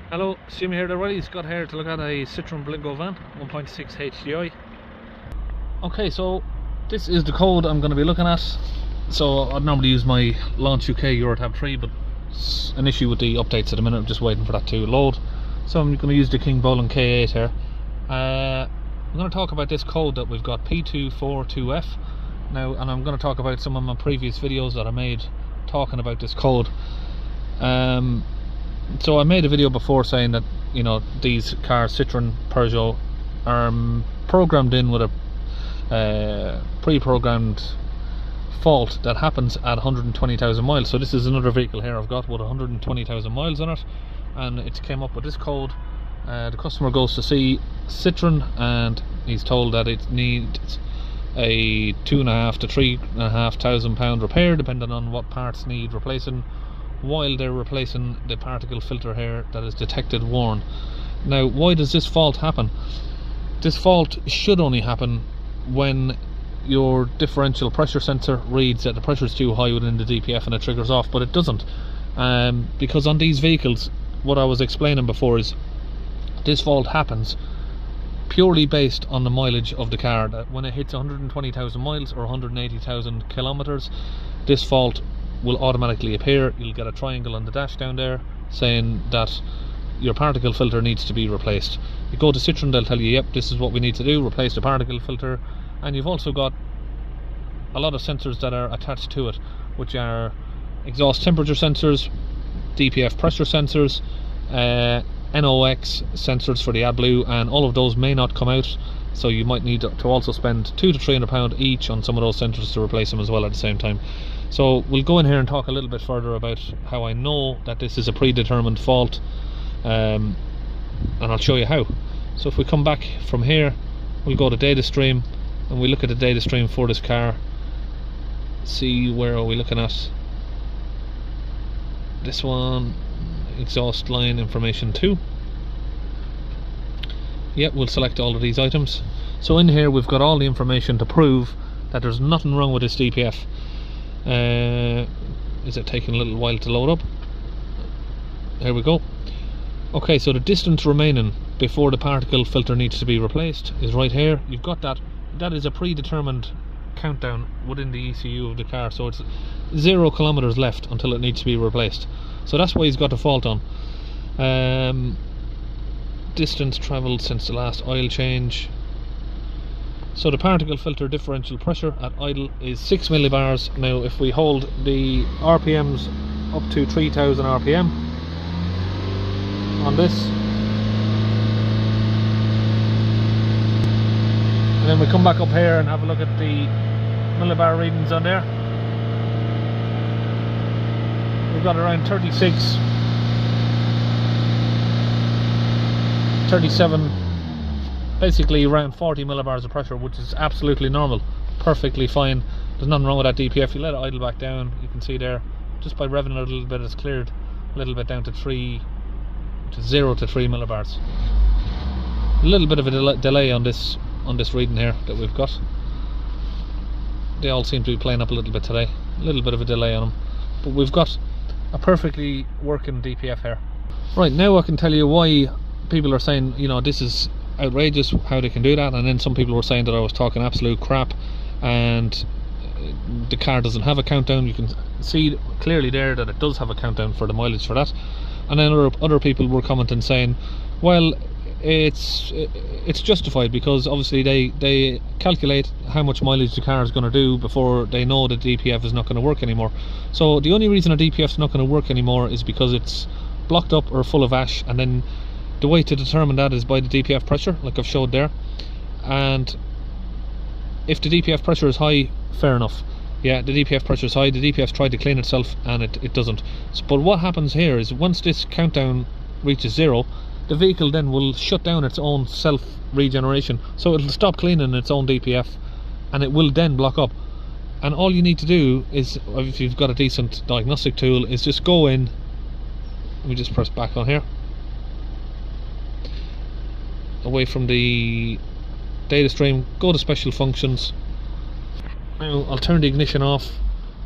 Hello, Jimmy here, the Riley's got here to look at a Citroën Berlingo van, 1.6 HDI. Okay, so this is the code I'm going to be looking at. So I'd normally use my Launch UK Eurotab 3, but it's an issue with the updates at the minute. I'm just waiting for that to load. So I'm going to use the KingBolen K8 here. I'm going to talk about this code that we've got, P242F. Now, and I'm going to talk about some of my previous videos that I made talking about this code. So I made a video before saying that, you know, these cars, Citroën, Peugeot, are programmed in with a pre-programmed fault that happens at 120,000 miles. So this is another vehicle here I've got with 120,000 miles on it, and it came up with this code. The customer goes to see Citroën and he's told that it needs a £2,500 to £3,500 repair, depending on what parts need replacing, while they're replacing the particle filter here that is detected worn. Now, why does this fault happen? This fault should only happen when your differential pressure sensor reads that the pressure is too high within the DPF and it triggers off, but it doesn't. Because on these vehicles, what I was explaining before is this fault happens purely based on the mileage of the car, that when it hits 120,000 miles or 180,000 kilometers, this fault will automatically appear. You'll get a triangle on the dash down there saying that your particle filter needs to be replaced. You go to Citroën, they'll tell you, yep, this is what we need to do, replace the particle filter. And you've also got a lot of sensors that are attached to it, which are exhaust temperature sensors, DPF pressure sensors, NOx sensors for the AdBlue, and all of those may not come out, so you might need to also spend £200 to £300 each on some of those sensors to replace them as well at the same time. So we'll go in here and talk a little bit further about how I know that this is a predetermined fault, and I'll show you how. So if we come back from here, we'll go to data stream and we look at the data stream for this car. See, where are we looking at? This one, exhaust line information 2. Yep, we'll select all of these items. So in here we've got all the information to prove that there's nothing wrong with this DPF. Is it taking a little while to load up? There we go. Okay, so the distance remaining before the particle filter needs to be replaced is right here. You've got that. That is a predetermined countdown within the ECU of the car, so it's 0 kilometers left until it needs to be replaced. So that's why he's got the fault on. Distance travelled since the last oil change. So the particle filter differential pressure at idle is 6 millibars. Now if we hold the RPMs up to 3000 RPM on this, and then we come back up here and have a look at the millibar readings on there, we've got around 36, 37, basically around 40 millibars of pressure, which is absolutely normal, perfectly fine. There's nothing wrong with that DPF. You let it idle back down, you can see there, just by revving it a little bit, it's cleared a little bit down to 0 to 3 millibars. A little bit of a delay on this reading here that we've got. They all seem to be playing up a little bit today, a little bit of a delay on them, but we've got a perfectly working DPF here. Right, now I can tell you why people are saying, you know, this is outrageous how they can do that, and then some people were saying that I was talking absolute crap and the car doesn't have a countdown. You can see clearly there that it does have a countdown for the mileage for that. And then other people were commenting saying, well, it's justified because obviously they calculate how much mileage the car is going to do before they know the DPF is not going to work anymore. So the only reason a DPF is not going to work anymore is because it's blocked up or full of ash, and then the way to determine that is by the DPF pressure, like I've showed there. And if the DPF pressure is high, fair enough. Yeah, the DPF pressure is high, the DPF's tried to clean itself and it doesn't. So, but what happens here is once this countdown reaches 0, the vehicle then will shut down its own self-regeneration. So it'll stop cleaning its own DPF and it will then block up. And all you need to do is, if you've got a decent diagnostic tool, is just go in. Let me just press back on here. Away from the data stream, go to special functions. Now I'll turn the ignition off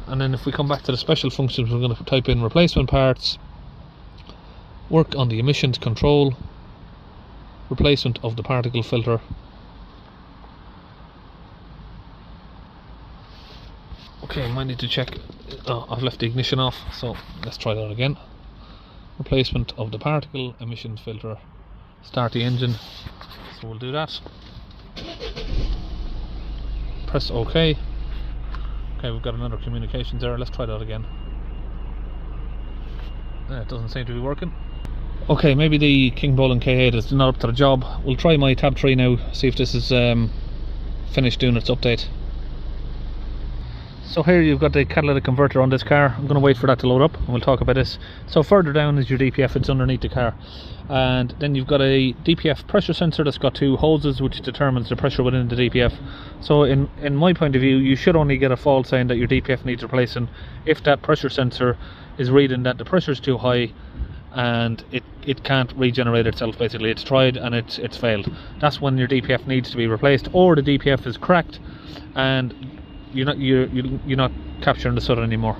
and then if we come back to the special functions, we're going to type in replacement parts, work on the emissions control, replacement of the particle filter, okay, might need to check, I've left the ignition off, so let's try that again. Replacement of the particle emission filter, start the engine, so we'll do that, press OK. Okay, we've got another communications error. Let's try that again. It doesn't seem to be working. Okay, maybe the KingBolen K8 is not up to the job. We'll try my tab 3 now, see if this is finished doing its update. So here you've got the catalytic converter on this car. I'm going to wait for that to load up and we'll talk about this. So further down is your DPF, it's underneath the car. And then you've got a DPF pressure sensor that's got 2 hoses which determines the pressure within the DPF. So in my point of view, you should only get a fault saying that your DPF needs replacing if that pressure sensor is reading that the pressure is too high and it can't regenerate itself. Basically it's tried and it's failed. That's when your DPF needs to be replaced, or the DPF is cracked and you're not capturing the soot anymore.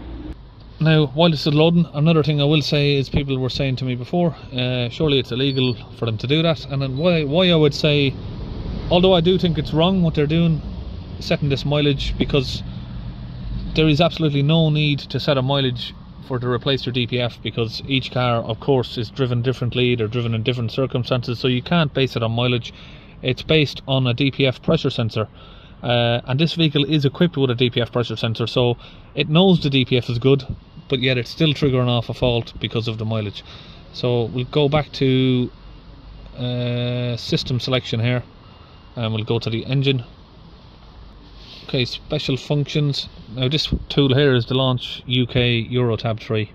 Now, while this is loading, another thing I will say is people were saying to me before, surely it's illegal for them to do that. And then why I would say, although I do think it's wrong what they're doing, setting this mileage, because there is absolutely no need to set a mileage for to replace your DPF, because each car of course is driven differently, they're driven in different circumstances, so you can't base it on mileage. It's based on a DPF pressure sensor. And this vehicle is equipped with a DPF pressure sensor, so it knows the DPF is good, but yet it's still triggering off a fault because of the mileage. So we'll go back to system selection here and we'll go to the engine. Okay, special functions. Now this tool here is the launch UK Euro tab 3.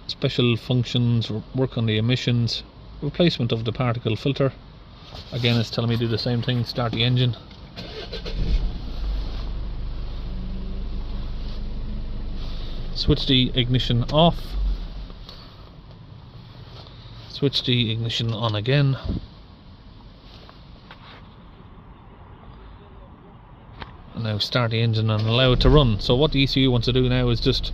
Special functions, work on the emissions, replacement of the particle filter. Again, it's telling me to do the same thing, start the engine. Switch the ignition off, switch the ignition on again, and now start the engine and allow it to run. So what the ECU wants to do now is just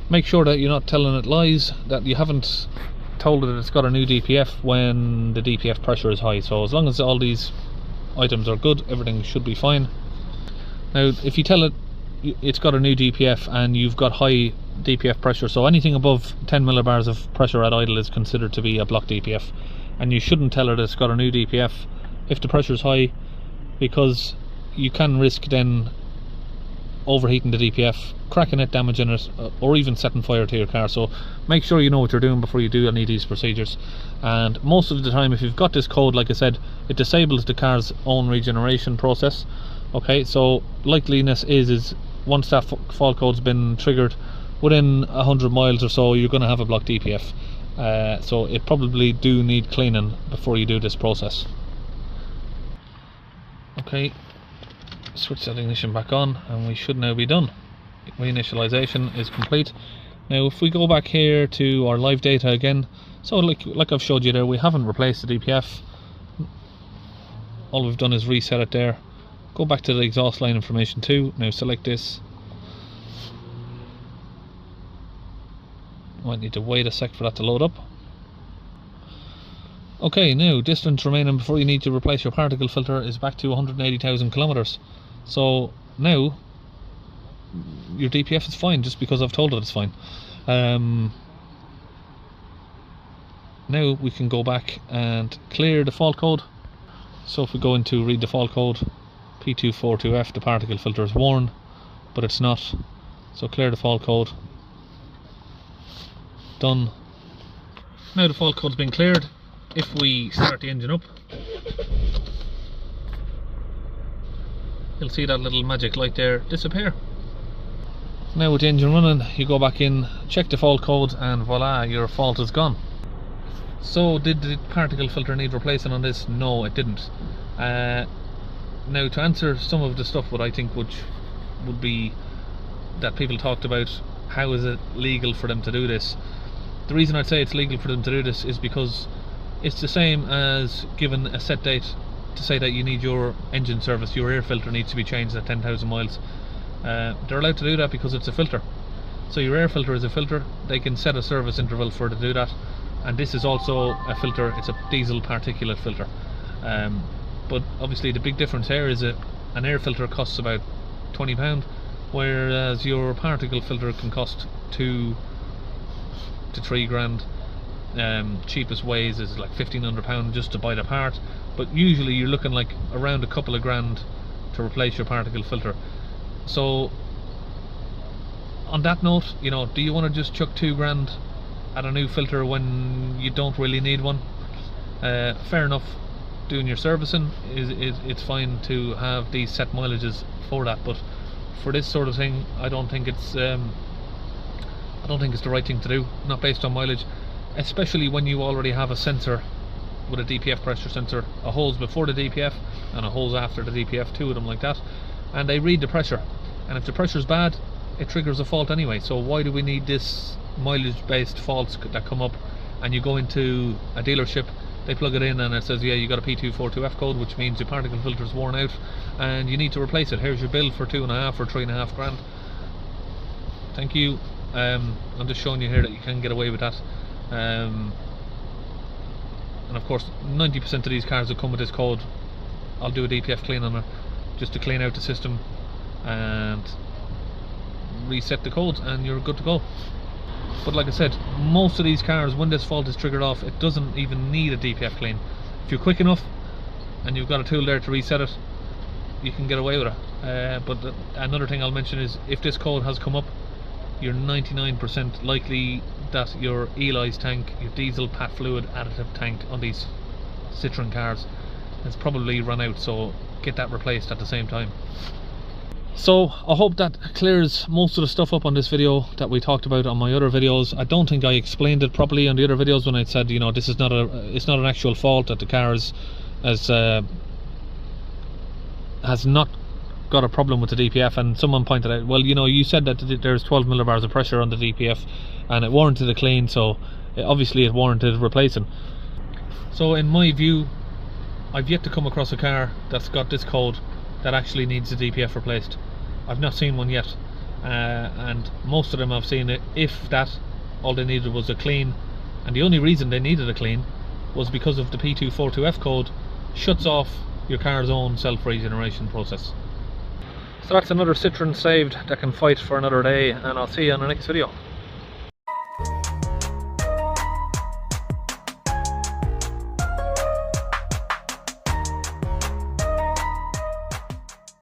make sure that you're not telling it lies, that you haven't told it that it's got a new DPF when the DPF pressure is high. So as long as all these items are good, everything should be fine. Now if you tell it it's got a new DPF and you've got high DPF pressure, so anything above 10 millibars of pressure at idle is considered to be a block DPF, and you shouldn't tell it it's got a new DPF if the pressure is high, because you can risk then overheating the DPF, cracking it, damaging it, or even setting fire to your car. So make sure you know what you're doing before you do any of these procedures. And most of the time, if you've got this code, like I said, it disables the car's own regeneration process. Okay, so likeliness is once that fault code's been triggered, within 100 miles or so you're going to have a block DPF. So it probably do need cleaning before you do this process. Okay, switch that ignition back on and we should now be done. Reinitialization is complete. Now if we go back here to our live data again, so like I've showed you there, we haven't replaced the DPF. All we've done is reset it there. Go back to the exhaust line information too. Now select this. Might need to wait a sec for that to load up. Okay, now distance remaining before you need to replace your particle filter is back to 180,000 kilometers. So now your DPF is fine just because I've told it it's fine. Now we can go back and clear the fault code. So if we go into read the fault code, P242F, the particle filter is worn, but it's not. So clear the fault code. Done. Now the fault code's been cleared. If we start the engine up, you'll see that little magic light there disappear. Now with the engine running, you go back in, check the fault code, and voila, your fault is gone. So did the particle filter need replacing on this? No, it didn't. Now to answer some of the stuff what I think which would be that people talked about, how is it legal for them to do this? The reason I'd say it's legal for them to do this is because it's the same as given a set date to say that you need your engine service, your air filter needs to be changed at 10,000 miles. They're allowed to do that because it's a filter. So your air filter is a filter. They can set a service interval for it to do that, and this is also a filter. It's a diesel particulate filter. But obviously the big difference here is that an air filter costs about £20, whereas your particle filter can cost £2 to £3 grand. Cheapest ways is like £1,500 just to buy the part, but usually you're looking like around a couple of grand to replace your particle filter. So on that note, you know, do you want to just chuck £2 grand at a new filter when you don't really need one? Fair enough. Doing your servicing it's fine to have these set mileages for that, but for this sort of thing, I don't think it's the right thing to do, not based on mileage, especially when you already have a sensor with a DPF pressure sensor, a hose before the DPF and a hose after the DPF, two of them like that, and they read the pressure, and if the pressure's bad, it triggers a fault anyway. So why do we need this mileage based faults that come up, and you go into a dealership, they plug it in and it says, yeah, you got a P242F code, which means your particle filter is worn out and you need to replace it. Here's your bill for 2.5 or 3.5 grand. Thank you. I'm just showing you here that you can get away with that. And of course 90% of these cars that come with this code, I'll do a DPF clean on it just to clean out the system and reset the codes, and you're good to go. But like I said, most of these cars, when this fault is triggered off, it doesn't even need a DPF clean. If you're quick enough and you've got a tool there to reset it, you can get away with it. But another thing I'll mention is, if this code has come up, you're 99% likely that your Eli's tank, your diesel pat fluid additive tank on these Citroën cars, has probably run out, so get that replaced at the same time. So I hope that clears most of the stuff up on this video that we talked about on my other videos. I don't think I explained it properly on the other videos when I said, you know, this is not it's not an actual fault, that the car has not got a problem with the DPF. And someone pointed out, well, you know, you said that there's 12 millibars of pressure on the DPF and it warranted a clean, so obviously it warranted replacing. So in my view, I've yet to come across a car that's got this code that actually needs the DPF replaced. I've not seen one yet, and most of them I've seen it, if that, all they needed was a clean, and the only reason they needed a clean was because of the P242F code shuts off your car's own self-regeneration process. So that's another Citroën saved that can fight for another day, and I'll see you on the next video.